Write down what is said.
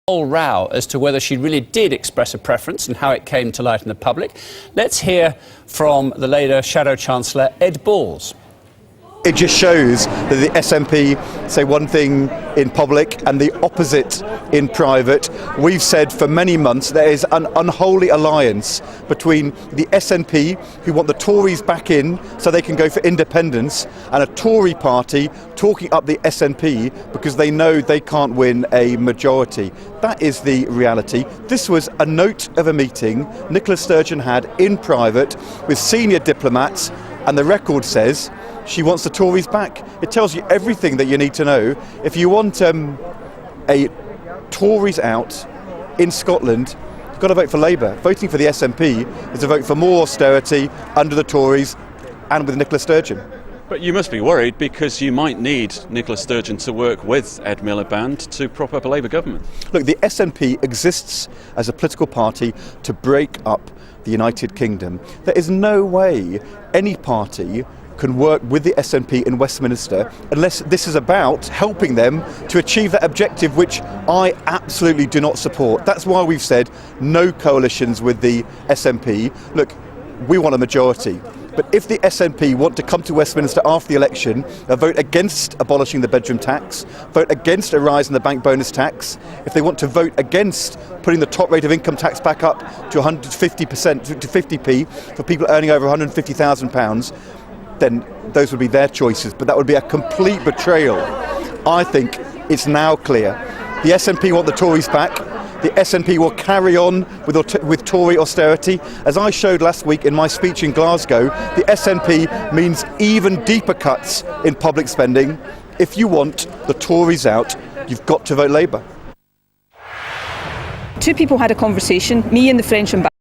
whole row as to whether she really did express a preference and how it came to light in the public. Let's hear from the Labour Shadow Chancellor, Ed Miliband. It just shows that the SNP say one thing in public and the opposite in private. We've said for many months there is an unholy alliance between the SNP, who want the Tories back in so they can go for independence, and a Tory party talking up the SNP because they know they can't win a majority. That is the reality. This was a note of a meeting Nicola Sturgeon had in private with senior diplomats, and the record says she wants the Tories back. It tells you everything that you need to know. If you want a Tories out in Scotland, you've got to vote for Labour. Voting for the SNP is a vote for more austerity under the Tories and with Nicola Sturgeon. But you must be worried because you might need Nicola Sturgeon to work with Ed Miliband to prop up a Labour government. Look, the SNP exists as a political party to break up the United Kingdom. There is no way any party can work with the SNP in Westminster unless this is about helping them to achieve that objective, which I absolutely do not support. That's why we've said no coalitions with the SNP. Look, we want a majority. But if the SNP want to come to Westminster after the election and vote against abolishing the bedroom tax, vote against a rise in the bank bonus tax, if they want to vote against putting the top rate of income tax back up to 150% to 50p for people earning over £150,000, then those would be their choices. But that would be a complete betrayal. I think it's now clear. The SNP want the Tories back. The SNP will carry on with Tory austerity. As I showed last week in my speech in Glasgow, the SNP means even deeper cuts in public spending. If you want the Tories out, you've got to vote Labour. Two people had a conversation, me and the French ambassador.